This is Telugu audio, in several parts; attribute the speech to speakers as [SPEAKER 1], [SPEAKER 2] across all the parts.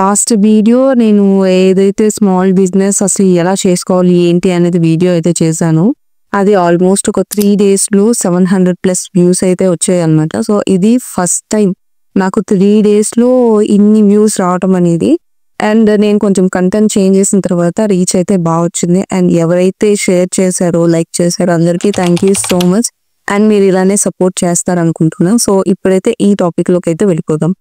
[SPEAKER 1] లాస్ట్ వీడియో నేను ఏదైతే స్మాల్ బిజినెస్ అసలు ఎలా చేసుకోవాలి ఏంటి అనేది వీడియో అయితే చేశాను. అది ఆల్మోస్ట్ ఒక 3 డేస్లో 700+ వ్యూస్ అయితే వచ్చాయి అనమాట. సో ఇది ఫస్ట్ టైం నాకు 3 డేస్లో ఇన్ని వ్యూస్ రావటం అనేది. అండ్ నేను కొంచెం కంటెంట్ చేంజ్ చేసిన తర్వాత రీచ్ అయితే బాగా వచ్చింది. అండ్ ఎవరైతే షేర్ చేశారో లైక్ చేశారో అందరికీ thank you so much. And మీరు ఇలానే సపోర్ట్ చేస్తారనుకుంటున్నాను. సో ఇప్పుడైతే ఈ టాపిక్లోకి అయితే వెళ్ళిపోదాం.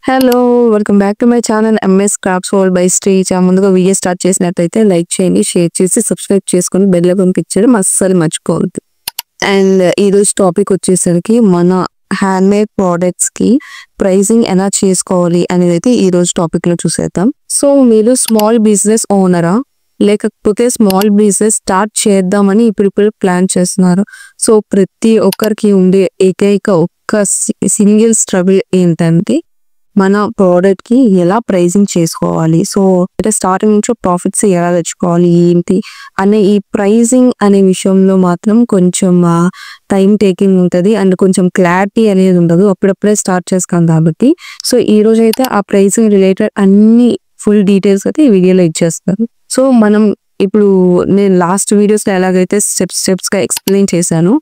[SPEAKER 1] Hello, welcome back to my channel MS crafts world by Sreeja. ముందుగా వీడియో స్టార్ట్ చేసినట్టయితే లైక్ చేయండి, షేర్ చేసి సబ్స్క్రైబ్ చేసుకొని బెల్ ఐకాన్ క్లిక్ చేయడం అస్సలు మర్చిపోవద్దు. అండ్ ఈరోజు టాపిక్ వచ్చేసరికి మన హ్యాండ్మేడ్ ప్రోడక్ట్స్ కి ప్రైసింగ్ ఎలా చేసుకోవాలి అనేది అయితే ఈ రోజు టాపిక్ లో చూసేద్దాం. సో మీరు స్మాల్ బిజినెస్ ఓనరా, లేకపోతే స్మాల్ బిజినెస్ స్టార్ట్ చేద్దామని ఇప్పుడు ప్లాన్ చేస్తున్నారు. సో ప్రతి ఒక్కరికి ఉండే ఏకైక ఒక్క సింగిల్ స్ట్రగుల్ ఏంటంటే మన ప్రోడక్ట్ కి ఎలా ప్రైసింగ్ చేసుకోవాలి. సో అంటే స్టార్టింగ్ నుంచి ప్రాఫిట్స్ ఎలా తెచ్చుకోవాలి ఏంటి అనే ఈ ప్రైసింగ్ అనే విషయంలో మాత్రం కొంచెం టైం టేకింగ్ ఉంటుంది. అండ్ కొంచెం క్లారిటీ అనేది ఉండదు, అప్పుడప్పుడే స్టార్ట్ చేస్తాం కాబట్టి. సో ఈ రోజు అయితే ఆ ప్రైసింగ్ రిలేటెడ్ అన్ని ఫుల్ డీటెయిల్స్ అయితే ఈ వీడియోలో ఇచ్చేస్తాను. సో మనం ఇప్పుడు నేను లాస్ట్ వీడియోస్లో ఎలాగైతే స్టెప్స్ గా ఎక్స్ప్లెయిన్ చేశాను,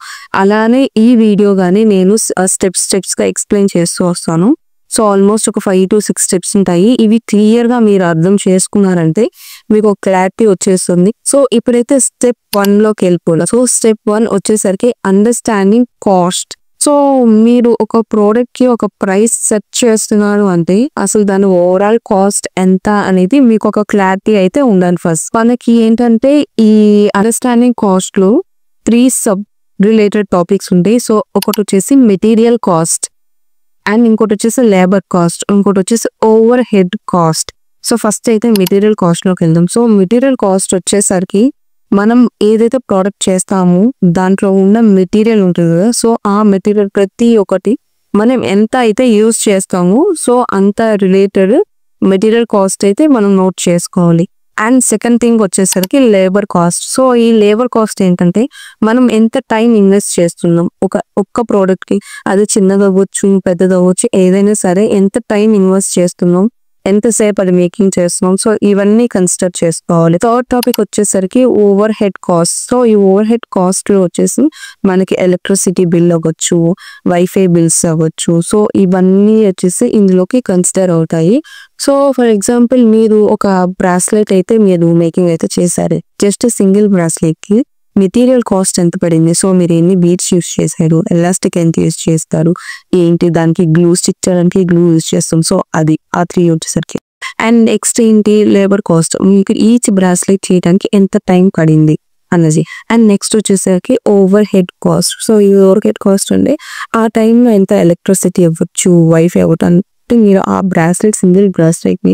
[SPEAKER 1] అలానే ఈ వీడియో గానీ నేను స్టెప్స్ గా ఎక్స్ప్లెయిన్ చేస్తూ వస్తాను. సో ఆల్మోస్ట్ ఒక 5 to 6 స్టెప్స్ ఉంటాయి. ఇవి క్లియర్ గా మీరు అర్థం చేసుకున్నారంటే మీకు ఒక క్లారిటీ వచ్చేస్తుంది. సో ఇప్పుడైతే స్టెప్ 1 లోకి వెళ్ళిపోవాలి. సో స్టెప్ 1 వచ్చేసరికి అండర్స్టాండింగ్ కాస్ట్. సో మీరు ఒక ప్రోడక్ట్ కి ఒక ప్రైస్ సెట్ చేస్తున్నారు అంటే అసలు దాని ఓవరాల్ కాస్ట్ ఎంత అనేది మీకు ఒక క్లారిటీ అయితే ఉండాలి. ఫస్ట్ మనకి ఏంటంటే ఈ అండర్స్టాండింగ్ కాస్ట్ లో 3 సబ్ రిలేటెడ్ టాపిక్స్ ఉంటాయి. సో ఒకటి వచ్చేసి మెటీరియల్ కాస్ట్, అండ్ ఇంకోటి వచ్చేసి లేబర్ కాస్ట్, ఇంకోటి వచ్చేసి over head cost. So first అయితే మెటీరియల్ కాస్ట్ లోకి వెళ్దాం. సో మెటీరియల్ కాస్ట్ వచ్చేసరికి మనం ఏదైతే ప్రోడక్ట్ చేస్తామో దాంట్లో ఉన్న మెటీరియల్ ఉంటుంది కదా, సో ఆ మెటీరియల్ ప్రతి ఒక్కటి మనం ఎంత అయితే యూజ్ చేస్తామో సో అంత రిలేటెడ్ మెటీరియల్ కాస్ట్ అయితే మనం నోట్ చేసుకోవాలి. అండ్ సెకండ్ థింగ్ వచ్చేసరికి లేబర్ కాస్ట్. సో ఈ లేబర్ కాస్ట్ ఏంటంటే మనం ఎంత టైం ఇన్వెస్ట్ చేస్తున్నాం ఒక్క ప్రోడక్ట్ కి, అది చిన్నదవ్వచ్చు పెద్దదవ్వచ్చు ఏదైనా సరే, ఎంత టైం ఇన్వెస్ట్ చేస్తున్నాం, ఎంతసేపు అది మేకింగ్ చేస్తున్నాం. సో ఇవన్నీ కన్సిడర్ చేసుకోవాలి. థర్డ్ టాపిక్ వచ్చేసరికి ఓవర్ హెడ్ కాస్ట్. సో ఈ ఓవర్ హెడ్ కాస్ట్ లో వచ్చేసి మనకి ఎలక్ట్రిసిటీ బిల్ అవ్వచ్చు, వైఫై బిల్స్ అవ్వచ్చు. సో ఇవన్నీ వచ్చేసి ఇందులోకి కన్సిడర్ అవుతాయి. సో ఫర్ ఎగ్జాంపుల్ మీరు ఒక బ్రాస్లెట్ అయితే మీరు మేకింగ్ అయితే చేశారు, జస్ట్ సింగిల్ బ్రాస్లెట్ కి మెటీరియల్ కాస్ట్ ఎంత పడింది, సో మీరు ఎన్ని బీట్స్ యూస్ చేశారు, ఎలాస్టిక్ ఎంత యూస్ చేస్తారు ఏంటి, దానికి గ్లూ స్టిక్ చేయడానికి గ్లూ యూస్ చేస్తాం. సో అది ఆ 3 వచ్చేసరికి. అండ్ నెక్స్ట్ ఏంటి లేబర్ కాస్ట్, మీకు ఈచ్ బ్రాస్లెట్ చేయడానికి ఎంత టైం పడింది అన్నది. అండ్ నెక్స్ట్ వచ్చేసరికి ఓవర్ హెడ్ కాస్ట్. సో ఈ ఓవర్ హెడ్ కాస్ట్ అంటే ఆ టైంలో ఎంత ఎలక్ట్రిసిటీ అవ్వచ్చు, వైఫై అవ్వచ్చు. మీరు ఆ బ్రాస్లెట్ సింగిల్ బ్రాస్లెట్ ని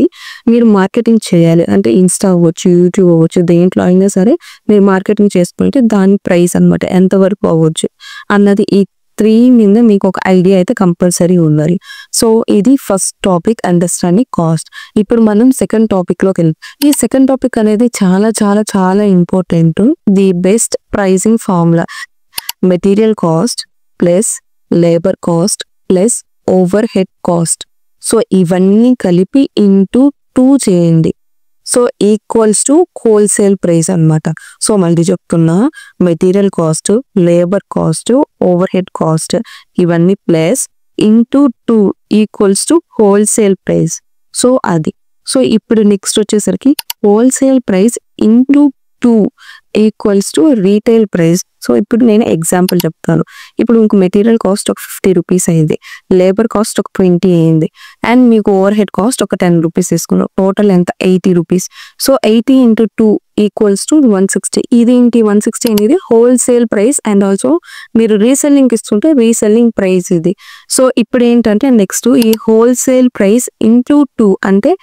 [SPEAKER 1] మీరు మార్కెటింగ్ చేయాలి అంటే ఇన్స్టా అవ్వచ్చు, యూట్యూబ్ అవ్వచ్చు, దేంట్లో అయినా సరే మీరు మార్కెటింగ్ చేసుకుంటే దాని ప్రైస్ అనమాట ఎంత వరకు అవ్వచ్చు అన్నది. ఈ 3 మీద మీకు ఒక ఐడియా అయితే కంపల్సరీ ఉండాలి. సో ఇది ఫస్ట్ టాపిక్, అండర్స్టాండింగ్ కాస్ట్. ఇప్పుడు మనం సెకండ్ టాపిక్ లోకి వెళ్తాం. ఈ సెకండ్ టాపిక్ అనేది చాలా చాలా చాలా important. The best pricing formula material cost plus labour cost plus overhead cost. So ఇవన్నీ కలిపి ఇంటూ 2 చేయండి. So equals to wholesale price అనమాట. సో మళ్ళీ చెప్తున్నా, material cost, labour cost, overhead cost ఇవన్నీ plus into 2 equals to wholesale price. So అది. సో ఇప్పుడు నెక్స్ట్ వచ్చేసరికి wholesale price into 2 equals to retail price. So ఇప్పుడు నేను ఎగ్జాంపుల్ చెప్తాను. ఇప్పుడు మీకు మెటీరియల్ కాస్ట్ ఒక 50 రూపీస్ అయింది, లేబర్ కాస్ట్ ఒక 20 అయింది, అండ్ మీకు ఓవర్ హెడ్ కాస్ట్ ఒక 10 రూపీస్ తీసుకున్నాం. టోటల్ ఎంత 80 rupees. So 80 into 2 equals to 160. ఇది ఇంటి 160 అనేది హోల్సేల్ ప్రైస్. అండ్ ఆల్సో మీరు రీసెల్లింగ్ ఇస్తుంటే రీసెల్లింగ్ ప్రైస్ ఇది. సో ఇప్పుడు ఏంటంటే నెక్స్ట్ ఈ హోల్సేల్ ప్రైస్ ఇంటూ 2 అంటే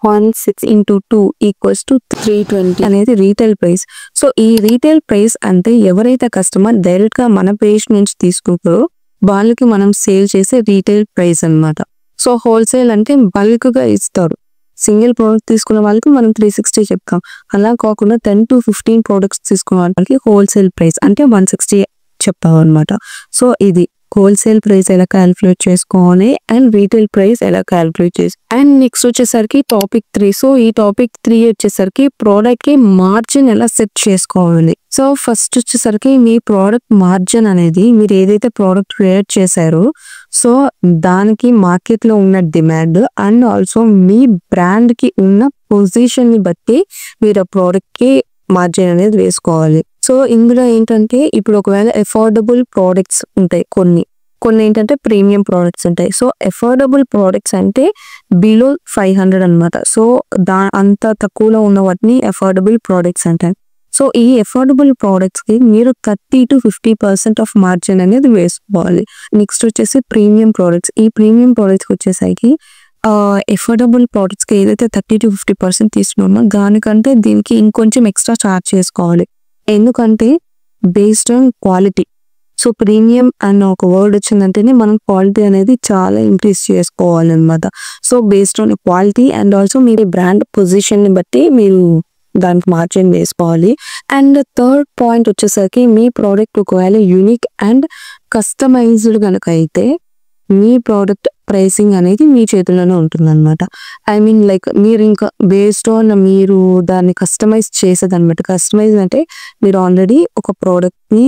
[SPEAKER 1] 16 into 2 ఈక్వల్స్ టు 320 అనేది రీటైల్ ప్రైస్. సో ఈ రీటైల్ ప్రైస్ అంటే ఎవరైతే కస్టమర్ డైరెక్ట్ గా మన పేజ్ నుంచి తీసుకుంటారో వాళ్ళకి మనం సేల్ చేసే రీటైల్ ప్రైస్ అన్నమాట. సో హోల్సేల్ అంటే బల్క్ గా ఇస్తారు. సింగిల్ ప్రోడక్ట్ తీసుకున్న వాళ్ళకి మనం 360 చెప్తాం. అలా కాకుండా 10 to 15 ప్రోడక్ట్స్ తీసుకున్న వాళ్ళకి హోల్సేల్ ప్రైస్ అంటే 160 చెప్తాం అనమాట. సో ఇది హోల్సేల్ ప్రైస్ ఎలా క్యాలిక్యులేట్ చేసుకోవాలి అండ్ రీటైల్ ప్రైస్ ఎలా క్యాలిక్యులేట్ చేసి అండ్ నెక్స్ట్ వచ్చేసరికి టాపిక్ 3. సో ఈ టాపిక్ 3 వచ్చేసరికి ప్రోడక్ట్ కి మార్జిన్ ఎలా సెట్ చేసుకోవాలి. సో ఫస్ట్ వచ్చేసరికి మీ ప్రోడక్ట్ మార్జిన్ అనేది మీరు ఏదైతే ప్రోడక్ట్ క్రియేట్ చేశారో సో దానికి మార్కెట్ లో ఉన్న demand and also me brand కి ఉన్న పొజిషన్ ని బట్టి మీరు ఆ ప్రోడక్ట్ కి మార్జిన్ అనేది వేసుకోవాలి. సో ఇందులో ఏంటంటే ఇప్పుడు ఒకవేళ అఫోర్డబుల్ ప్రోడక్ట్స్ ఉంటాయి, కొన్ని ఏంటంటే ప్రీమియం ప్రోడక్ట్స్ ఉంటాయి. సో అఫోర్డబుల్ ప్రోడక్ట్స్ అంటే బిలో 500 అనమాట. సో అంత తక్కువలో ఉన్న వాటిని అఫోర్డబుల్ ప్రోడక్ట్స్ అంటారు. సో ఈ అఫోర్డబుల్ ప్రోడక్ట్స్ కి మీరు 30 to 50% ఆఫ్ మార్జిన్ అనేది వేసుకోవాలి. నెక్స్ట్ వచ్చేసి ప్రీమియం ప్రోడక్ట్స్. ఈ ప్రీమియం ప్రోడక్ట్స్ వచ్చేసరికి అఫోర్డబుల్ ప్రోడక్ట్స్ కి ఏదైతే 30 to 50% తీసుకున్నామో దానికంటే దీనికి ఇంకొంచెం ఎక్స్ట్రా చార్జ్ చేసుకోవాలి. ఎందుకంటే based on quality. So premium అన్న ఒక వర్డ్ వచ్చిందంటేనే మనం క్వాలిటీ అనేది చాలా ఇంక్రీజ్ చేసుకోవాలన్నమాట. So based on quality and also me brand position ని బట్టి మీరు దానికి మార్జిన్ వేసుకోవాలి. అండ్ థర్డ్ పాయింట్ వచ్చేసరికి మీ ప్రోడక్ట్ ఒకవేళ యూనిక్ అండ్ కస్టమైజ్డ్ కనుక అయితే మీ ప్రోడక్ట్ ప్రైసింగ్ అనేది మీ చేతుల్లోనే ఉంటుంది అనమాట. ఐ మీన్ లైక్ మీరు ఇంకా బేస్డ్ ఆన్ మీరు దాన్ని కస్టమైజ్ చేసేది అనమాట. కస్టమైజ్ అంటే మీరు ఆల్రెడీ ఒక ప్రోడక్ట్ ని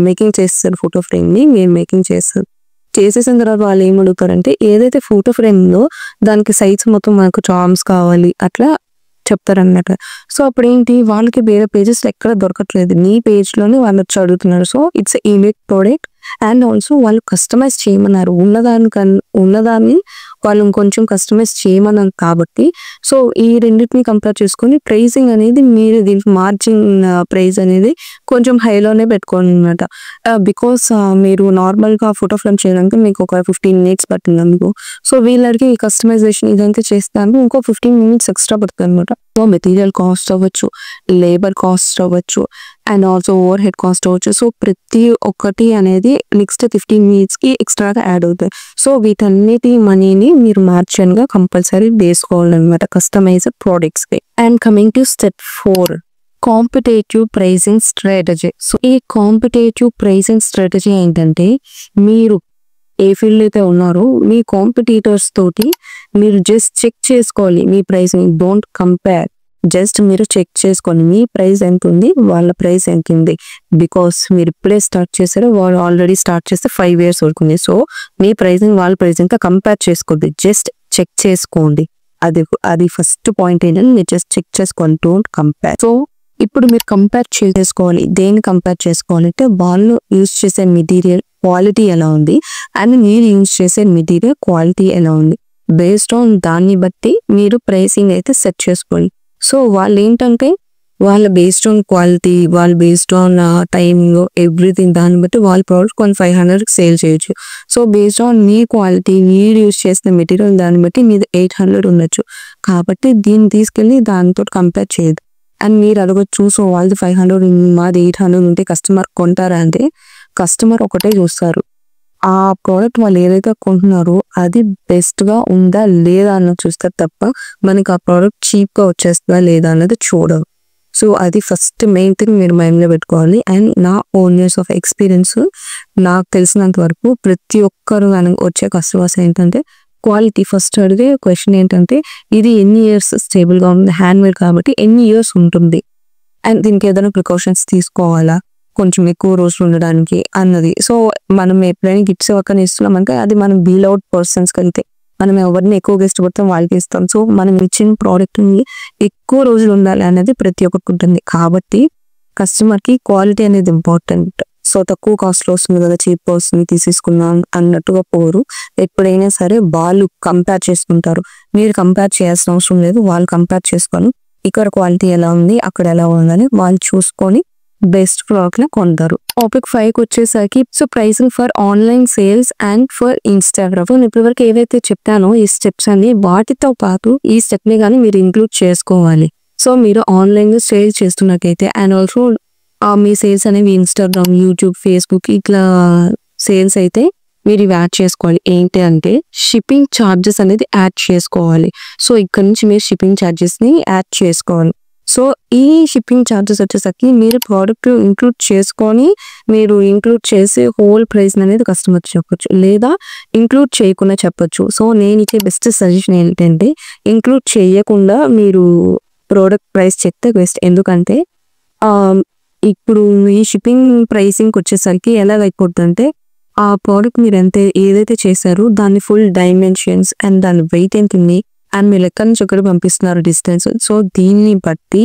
[SPEAKER 1] మేకింగ్ చేస్తారు, ఫోటో ఫ్రేమ్ ని మీరు మేకింగ్ చేస్తారు. చేసేసిన తర్వాత వాళ్ళు ఏం అడుగుతారంటే ఏదైతే ఫోటో ఫ్రేమ్ లో దానికి సైజ్ మొత్తం మనకు చార్మ్స్ కావాలి అట్లా చెప్తారన్నమాట. సో అప్పుడు ఏంటి వాళ్ళకి వేరే పేజెస్ ఎక్కడ దొరకట్లేదు, నీ పేజ్ లోనే వాళ్ళు వచ్చి అడుగుతున్నారు. So it's unique product and also వాళ్ళు కస్టమైజ్ చేయమన్నారు, ఉన్నదాన్ని వాళ్ళు ఇంకొంచెం కస్టమైజ్ చేయమన్నారు కాబట్టి సో ఈ రెండింటిని కంపేర్ చేసుకొని ప్రైసింగ్ అనేది మీరు దీనికి మార్జిన్ ప్రైస్ అనేది కొంచెం హైలోనే పెట్టుకోండి అనమాట. బికాస్ మీరు నార్మల్ గా ఫోటో ఫ్రేమ్ చేయడానికి మీకు ఒక 15 minutes పట్టింది అనుకో. సో వీళ్ళకి కస్టమైజేషన్ ఇదంతా చేస్తాను ఇంకో 15 minutes ఎక్స్ట్రా పడుతుంది అనమాట. సో మెటీరియల్ కాస్ట్ అవ్వచ్చు, లేబర్ కాస్ట్ అవ్వచ్చు and also over head cost అవ్వచ్చు. సో ప్రతి ఒక్కటి అనేది నెక్స్ట్ 15 minutes కి ఎక్స్ట్రాగా యాడ్ అవుతాయి. సో వీటన్నిటి మనీని మీరు మార్జిన్ గా కంపల్సరీ వేసుకోవాలన్నమాట కస్టమైజ్డ్ ప్రోడక్ట్స్ కి. And coming to step 4, competitive pricing strategy. So ఈ కాంపిటేటివ్ ప్రైసింగ్ స్ట్రాటజీ ఏంటంటే మీరు ఏ ఫీల్డ్ అయితే ఉన్నారో మీ కాంపిటీటర్స్ తోటి మీరు జస్ట్ చెక్ చేసుకోవాలి మీ ప్రైసింగ్. డోంట్ కంపేర్, జస్ట్ మీరు చెక్ చేసుకోండి మీ ప్రైస్ ఎంత ఉంది, వాళ్ళ ప్రైస్ ఎంత ఉంది. బికాస్ మీరు ఇప్పుడే స్టార్ట్ చేశారు, వాళ్ళు ఆల్రెడీ స్టార్ట్ చేస్తే 5 years వరకు ఉంది. సో మీ ప్రైసింగ్ వాళ్ళ ప్రైసింగ్ తో కంపేర్ చేసుకోండి, జస్ట్ చెక్ చేసుకోండి. అది ఫస్ట్ పాయింట్ ఏంటంటే మీరు జస్ట్ చెక్ చేసుకోండి, డోంట్ కంపేర్. సో ఇప్పుడు మీరు కంపేర్ చేసుకోవాలి. దేన్ని కంపేర్ చేసుకోవాలంటే వాళ్ళు యూజ్ చేసే మెటీరియల్ క్వాలిటీ ఎలా ఉంది అండ్ మీరు యూజ్ చేసే మెటీరియల్ క్వాలిటీ ఎలా ఉంది. బేస్డ్ ఆన్ దాన్ని బట్టి మీరు ప్రైసింగ్ అయితే సెట్ చేసుకోండి. సో వాళ్ళు ఏంటంటే వాళ్ళ బేస్డ్ ఆన్ క్వాలిటీ, వాళ్ళు బేస్డ్ ఆన్ టైమింగ్ ఎవ్రీథింగ్ దాన్ని బట్టి వాళ్ళ ప్రోడక్ట్ కొన్ని 500 సేల్ చేయొచ్చు. So based on me quality మీరు యూజ్ చేసిన మెటీరియల్ దాన్ని బట్టి మీది 800 ఉండొచ్చు. కాబట్టి దీన్ని తీసుకెళ్ళి దానితో కంపేర్ చేయదు. అండ్ మీరు అడగొచ్చు సో వాళ్ళది 500 మాది 800 ఉంటే కస్టమర్ కొంటారా అంటే కస్టమర్ ఒకటే చూస్తారు, ఆ ప్రోడక్ట్ వాళ్ళు ఏదైతే కొంటున్నారో అది బెస్ట్ గా ఉందా లేదా అన్నది చూస్తారు తప్ప మనకి ఆ ప్రోడక్ట్ చీప్ గా వచ్చేస్తుందా లేదా అన్నది చూడరు. సో అది ఫస్ట్ మెయిన్ థింగ్ మీరు మైండ్ లో పెట్టుకోవాలి. అండ్ నా ఓన్ ఇయర్స్ ఆఫ్ ఎక్స్పీరియన్స్ నాకు తెలిసినంత వరకు ప్రతి ఒక్కరు వచ్చే కస్టమర్స్ ఏంటంటే క్వాలిటీ ఫస్ట్ అడిగే క్వశ్చన్ ఏంటంటే ఇది ఎన్ని ఇయర్స్ స్టేబుల్ గా ఉంది, హ్యాండ్ మేడ్ కాబట్టి ఎన్ని ఇయర్స్ ఉంటుంది అండ్ దీనికి ఏదైనా ప్రికాషన్స్ తీసుకోవాలా కొంచెం ఎక్కువ రోజులు ఉండడానికి అన్నది. సో మనం ఎప్పుడైనా గిఫ్ట్స్ ఎవరికైనా ఇస్తున్నామంటే అది మనం బీల్ అవుట్ పర్సన్స్ కంటే మనం ఎవరిని ఎక్కువగా ఇష్టపడతాం వాళ్ళకి ఇస్తాం. సో మనం ఇచ్చిన ప్రోడక్ట్ ని ఎక్కువ రోజులు ఉండాలి అనేది ప్రతి ఒక్కరికి ఉంటుంది. కాబట్టి కస్టమర్ కి క్వాలిటీ అనేది ఇంపార్టెంట్. సో తక్కువ కాస్ట్ లో వస్తుంది కదా, చీప్ గా వస్తుంది తీసేసుకున్నాం అన్నట్టుగా పోరు. ఎప్పుడైనా సరే వాళ్ళు కంపేర్ చేసుకుంటారు, మీరు కంపేర్ చేయాల్సిన అవసరం లేదు. వాళ్ళు కంపేర్ చేసుకొని ఇక్కడ క్వాలిటీ ఎలా ఉంది అక్కడ ఎలా ఉందని వాళ్ళు చూసుకొని బెస్ట్ ప్రోడక్ట్ ని కొంటారు. టాపిక్ 5 వచ్చేసరికి so pricing for online sales and for Instagram. ఇప్పటి వరకు ఏవైతే చెప్పానో ఈ స్టెప్స్ అన్ని వాటితో పాటు ఈ స్టెప్ ని కానీ మీరు ఇంక్లూడ్ చేసుకోవాలి. సో మీరు ఆన్లైన్ లో సేల్ చేస్తున్నట్టయితే అండ్ ఆల్సో మీ సేల్స్ అనేవి ఇన్స్టాగ్రామ్, యూట్యూబ్, ఫేస్బుక్ ఇట్లా సేల్స్ అయితే మీరు ఇవి యాడ్ చేసుకోవాలి. ఏంటి అంటే షిప్పింగ్ ఛార్జెస్ అనేది యాడ్ చేసుకోవాలి. సో ఇక్కడ నుంచి మీరు షిప్పింగ్ ఛార్జెస్ ని యాడ్ చేసుకోవాలి. సో ఈ షిప్పింగ్ ఛార్జెస్ వచ్చేసరికి మీరు ప్రోడక్ట్ ఇంక్లూడ్ చేసుకొని మీరు ఇంక్లూడ్ చేసి హోల్ ప్రైస్ అనేది కస్టమర్ చెప్పొచ్చు, లేదా ఇంక్లూడ్ చేయకుండా చెప్పొచ్చు. సో నేను ఇచ్చే బెస్ట్ సజెషన్ ఏంటంటే ఇంక్లూడ్ చేయకుండా మీరు ప్రోడక్ట్ ప్రైస్ చెప్తే బెస్ట్. ఎందుకంటే ఇప్పుడు ఈ షిప్పింగ్ ప్రైసింగ్ వచ్చేసరికి ఎలాగైపోతుందంటే ఆ ప్రోడక్ట్ మీరు ఏదైతే చేశారో దాన్ని ఫుల్ డైమెన్షన్స్ అండ్ దాని వెయిట్ ఎంత ఉంది అండ్ మీరు ఎక్కడి నుంచి ఎక్కడ పంపిస్తున్నారు డిస్టెన్స్. సో దీన్ని బట్టి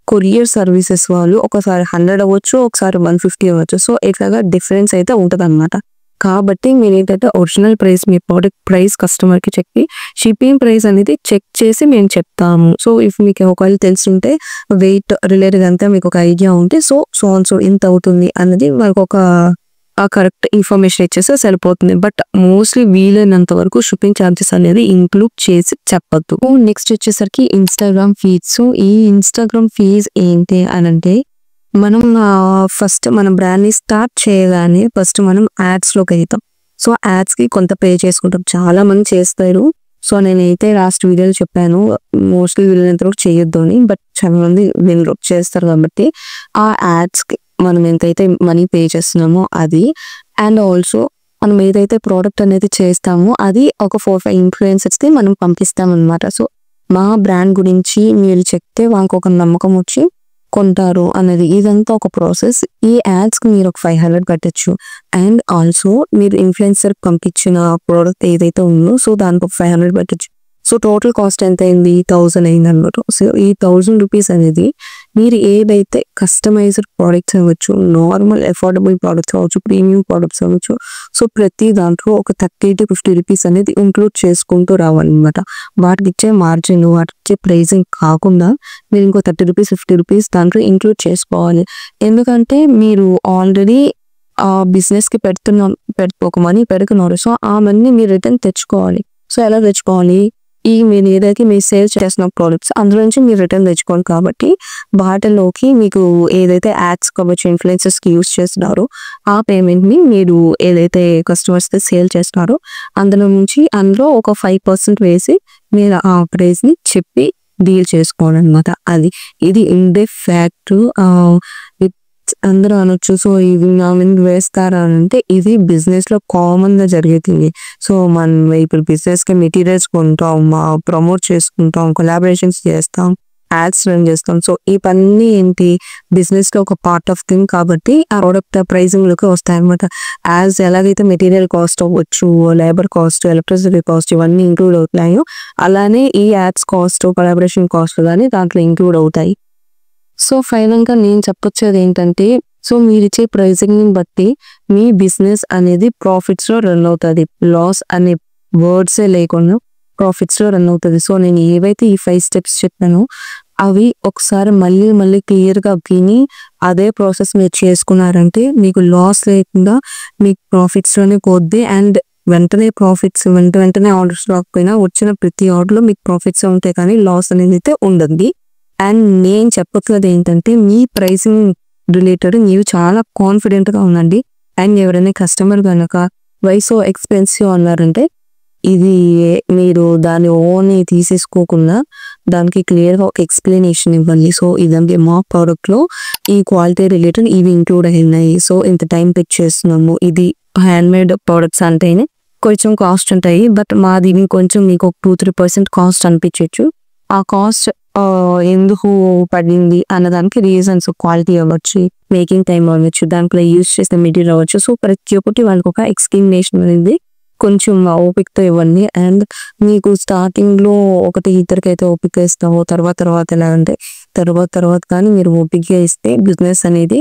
[SPEAKER 1] కొరియర్ సర్వీసెస్ వాళ్ళు ఒకసారి 100 అవ్వచ్చు, ఒకసారి 150 అవ్వచ్చు. సో ఇట్లాగా డిఫరెన్స్ అయితే ఉంటుంది అనమాట. కాబట్టి మీరు ఏంటంటే ఒరిజినల్ ప్రైస్ మీ ప్రోడక్ట్ ప్రైస్ కస్టమర్కి చెప్పి షిప్పింగ్ ప్రైస్ అనేది చెక్ చేసి మేము చెప్తాము. సో ఇఫ్ మీకు ఒకవేళ తెలుసుంటే వెయిట్ రిలేటెడ్ అంతా మీకు ఒక ఐడియా ఉంటే సో ఇంత అవుతుంది అన్నది మనకు ఒక కరెక్ట్ ఇన్ఫర్మేషన్ ఇచ్చేస్తే సరిపోతుంది. బట్ మోస్ట్లీ వీలైనంత వరకు షిప్పింగ్ ఛార్జెస్ అనేది ఇంక్లూడ్ చేసి చెప్పద్దు. నెక్స్ట్ వచ్చేసరికి ఇన్స్టాగ్రామ్ ఫీడ్స్. సో ఈ ఇన్స్టాగ్రామ్ ఫీజ్ ఏంటి అని అంటే మనం ఫస్ట్ మన బ్రాండ్ని స్టార్ట్ చేయగానే ఫస్ట్ మనం యాడ్స్లోకి వెళ్తాం. సో యాడ్స్కి కొంత పే చేసుకుంటాం, చాలా మంది చేస్తారు. సో నేనైతే లాస్ట్ వీడియోలో చెప్పాను మోస్ట్లీ వీళ్ళంత వరకు చేయొద్దు అని, బట్ చాలా మంది వీళ్ళు చేస్తారు. కాబట్టి ఆ యాడ్స్కి మనం ఎంతైతే మనీ పే చేస్తున్నామో అది, అండ్ ఆల్సో మనం ఏదైతే ప్రోడక్ట్ అనేది చేస్తామో అది ఒక 4-5 ఇన్ఫ్లుయెన్సర్స్కి మనం పంపిస్తాం అనమాట. సో మా బ్రాండ్ గురించి మీరు చెప్తే వాళ్ళకి ఒక నమ్మకం వచ్చి కొంటారు అనేది ఇదంతా ఒక ప్రాసెస్. ఈ యాడ్స్కి మీరు ఒక 500 కట్టచ్చు. అండ్ ఆల్సో మీరు ఇన్ఫ్లుయెన్సర్ పంపించిన ప్రోడక్ట్ ఏదైతే ఉందో సో దానికి ఒక 500 పెట్టచ్చు. సో టోటల్ కాస్ట్ ఎంత అయింది, 1000 అయింది అనమాట. సో ఈ 1000 రూపీస్ అనేది మీరు ఏదైతే కస్టమైజ్డ్ ప్రోడక్ట్స్ అవ్వచ్చు, నార్మల్ అఫోర్డబుల్ ప్రోడక్ట్స్ అవ్వచ్చు, ప్రీమియం ప్రోడక్ట్స్ అవ్వచ్చు, సో ప్రతి దాంట్లో ఒక 30-50 రూపీస్ అనేది ఇంక్లూడ్ చేసుకుంటూ రావాలన్నమాట. వాటికి ఇచ్చే మార్జిన్, వాటికి ఇచ్చే ప్రైజింగ్ కాకుండా మీరు ఇంకో 30 రూపీస్ 50 రూపీస్ దాంట్లో ఇంక్లూడ్ చేసుకోవాలి. ఎందుకంటే మీరు ఆల్రెడీ ఆ బిజినెస్కి ఒక మనీ పెడుతున్నారు. సో ఆ మనీ మీరు రిటర్న్ తెచ్చుకోవాలి. సో ఎలా తెచ్చుకోవాలి, మీరు ఏదైతే మీరు సేల్ చేసిన ప్రోడక్ట్స్ అందులో నుంచి మీరు రిటర్న్ తెచ్చుకోవాలి. కాబట్టి వాటిలోకి మీకు ఏదైతే యాడ్స్ కావచ్చు ఇన్ఫ్లుయెన్సర్స్కి యూజ్ చేస్తున్నారో ఆ పేమెంట్ని మీరు ఏదైతే కస్టమర్స్కి సేల్ చేస్తున్నారో అందులో ఒక 5% వేసి మీరు ఆ ప్రైస్ని చెప్పి డీల్ చేసుకోవాలన్నమాట. ఇది ఇండెఫ్ ఫ్యాక్ట్. అందరూ అనొచ్చు సో ఇది నా మీద వేస్తారా అంటే ఇది బిజినెస్ లో కామన్ గా జరిగేది. సో మనం ఇప్పుడు బిజినెస్ కి మెటీరియల్స్ కొంటాం, ప్రమోట్ చేసుకుంటాం, కొలాబరేషన్స్ చేస్తాం, యాడ్స్ రన్ చేస్తాం. సో ఈ పని ఏంటి బిజినెస్ లో ఒక పార్ట్ ఆఫ్ థింగ్. కాబట్టి ఆ ప్రోడక్ట్ ప్రైసింగ్ లోకి వస్తాయి అనమాట. యాజ్ ఎలాగైతే మెటీరియల్ కాస్ట్ అవ్వచ్చు, లేబర్ కాస్ట్, ఎలక్ట్రిసిటీ కాస్ట్ ఇవన్నీ ఇంక్లూడ్ అవుతున్నాయో అలానే ఈ యాడ్స్ కాస్ట్, కొలాబరేషన్ కాస్ట్ కానీ దాంట్లో ఇంక్లూడ్ అవుతాయి. సో ఫైనల్గా నేను చెప్పొచ్చేది ఏంటంటే సో మీరు ఇచ్చే ప్రైసింగ్ బట్టి మీ బిజినెస్ అనేది ప్రాఫిట్స్ లో రన్ అవుతుంది. లాస్ అనే వర్డ్సే లేకుండా ప్రాఫిట్స్ లో రన్ అవుతుంది. సో నేను ఏవైతే ఈ 5 స్టెప్స్ చెప్పానో అవి ఒకసారి మళ్ళీ క్లియర్ గా విని అదే ప్రాసెస్ మీరు చేసుకున్నారంటే మీకు లాస్ లేకుండా మీకు ప్రాఫిట్స్ లోనే పోద్ది. అండ్ వెంటనే ఆర్డర్స్ రాకపోయినా వచ్చిన ప్రతి ఆర్డర్లో మీకు ప్రాఫిట్స్ ఉంటాయి కానీ లాస్ అనేది అయితే ఉండదు. అండ్ నేను చెప్పట్లేదు ఏంటంటే మీ ప్రైసింగ్ రిలేటెడ్ మీరు చాలా కాన్ఫిడెంట్గా ఉండండి. అండ్ ఎవరైనా కస్టమర్ కనుక వై సో ఎక్స్పెన్సివ్ అన్నారంటే ఇది మీరు దాని ఓన్ తీసేసుకోకుండా దానికి క్లియర్గా ఒక ఎక్స్ప్లెనేషన్ ఇవ్వాలి. సో ఇదంటే మా ప్రోడక్ట్లో ఈ క్వాలిటీ రిలేటెడ్ ఇవి ఇంక్లూడ్ అయినాయి. సో ఇంత టైం పెట్ చేస్తున్నాము. ఇది హ్యాండ్మేడ్ ప్రోడక్ట్స్ అంటేనే కొంచెం కాస్ట్ ఉంటాయి. బట్ మాది కొంచెం మీకు ఒక 2-3% కాస్ట్ అనిపించవచ్చు. ఆ కాస్ట్ ఎందుకు పడింది అన్నదానికి రీజన్స్ క్వాలిటీ అవ్వచ్చు, మేకింగ్ టైం అవ్వచ్చు, దాంట్లో యూజ్ చేసిన మెటీరియల్ అవ్వచ్చు. సో ప్రతి ఒక్కటి వాళ్ళకి ఒక ఎక్స్ప్లెనేషన్ అనేది కొంచెం ఓపికతో ఇవ్వండి. అండ్ మీకు స్టార్టింగ్ లో ఇద్దరికైతే ఓపిక ఇస్తామో తర్వాత ఎలా అంటే తర్వాత కానీ మీరు ఓపికగా ఇస్తే బిజినెస్ అనేది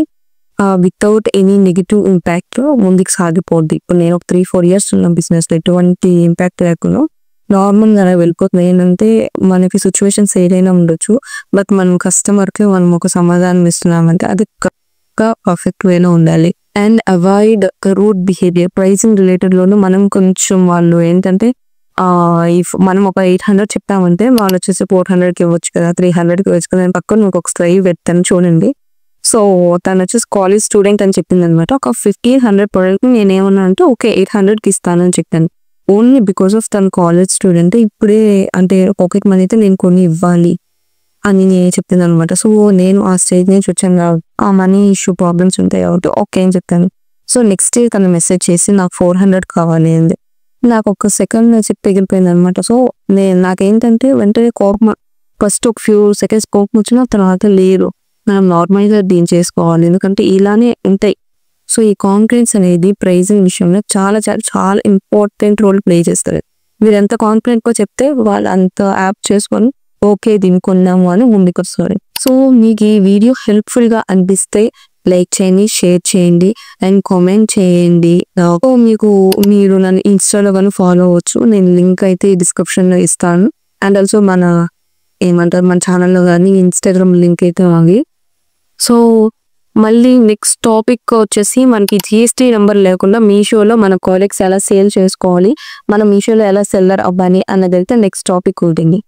[SPEAKER 1] వితౌట్ ఎనీ నెగిటివ్ ఇంపాక్ట్ ముందుకు సాగిపోద్ది. ఇప్పుడు నేను ఒక 3-4 years ఉన్న బిజినెస్ లో ఎటువంటి ఇంపాక్ట్ లేకుండా నార్మల్గా అలా వెళ్ళిపోతుంది. ఏంటంటే మనకి సిచ్యువేషన్స్ ఏదైనా ఉండొచ్చు, బట్ మనం కస్టమర్కి మనం ఒక సమాధానం ఇస్తున్నామంటే అది పర్ఫెక్ట్ వేలో ఉండాలి. And avoid rude behaviour. Pricing related లోను మనం కొంచెం వాళ్ళు ఏంటంటే ఇఫ్ మనం ఒక 800 చెప్పామంటే వాళ్ళు వచ్చేసి 400కి ఇవ్వచ్చు కదా, 300కి ఇవ్వచ్చు కదా. పక్కన మీకు ఒక స్లైవ్ పెడతాను చూడండి. సో తను వచ్చేసి కాలేజ్ స్టూడెంట్ అని చెప్పింది అనమాట. ఒక 1500 ప్రోడక్ట్ నేనేమన్నా అంటే ఓకే 800కి ఇస్తానని చెప్పాను. ఓన్లీ బికాస్ ఆఫ్ తన కాలేజ్ స్టూడెంట్. ఇప్పుడే అంటే పాకెట్ మనీ అయితే నేను కొన్ని ఇవ్వాలి అని నేను చెప్పింది అనమాట. సో నేను ఆ స్టేజ్ నుంచి వచ్చాను కాబట్టి ఆ మనీ ఇష్యూ ప్రాబ్లమ్స్ ఉంటాయి కాబట్టి ఓకే అని చెప్తాను. సో నెక్స్ట్ డే తను మెసేజ్ చేసి నాకు 400 కావాలి అంది. నాకు ఒక సెకండ్ చెప్పి ఎగిరిపోయింది అనమాట. సో నాకేంటంటే వెంటనే కోపం, ఫస్ట్ ఒక ఫ్యూ సెకండ్స్ కోపం వచ్చిన తర్వాత లేదు, మనం నార్మల్గా దీన్ని చేసుకోవాలి, ఎందుకంటే ఇలానే ఉంటాయి. సో ఈ కాన్ఫిడెన్స్ అనేది ప్రైజింగ్ విషయంలో చాలా చాలా చాలా ఇంపార్టెంట్ రోల్ ప్లే చేస్తారు. మీరు ఎంత కాన్ఫిడెంట్గా చెప్తే వాళ్ళు అంత యాప్ చేసుకొని ఓకే దీన్ని కొన్నాము అని ముందుకు వస్తారు. సో మీకు ఈ వీడియో హెల్ప్ఫుల్గా అనిపిస్తే లైక్ చేయండి, షేర్ చేయండి అండ్ కామెంట్ చేయండి. మీరు నన్ను ఇన్స్టాలో కానీ ఫాలో అవ్వచ్చు, నేను లింక్ అయితే డిస్క్రిప్షన్లో ఇస్తాను. అండ్ ఆల్సో మన ఛానల్లో కానీ ఇన్స్టాగ్రామ్ లింక్ అయితే ఉంది. సో మళ్ళీ నెక్స్ట్ టాపిక్ వచ్చేసి మనకి జిఎస్టీ నెంబర్ లేకుండా మీషోలో మన ప్రోడక్ట్స్ ఎలా సేల్ చేసుకోవాలి, మనం మీషోలో ఎలా సెల్లర్ అవ్వాలి అన్నది అయితే నెక్స్ట్ టాపిక్ ఉంటుంది.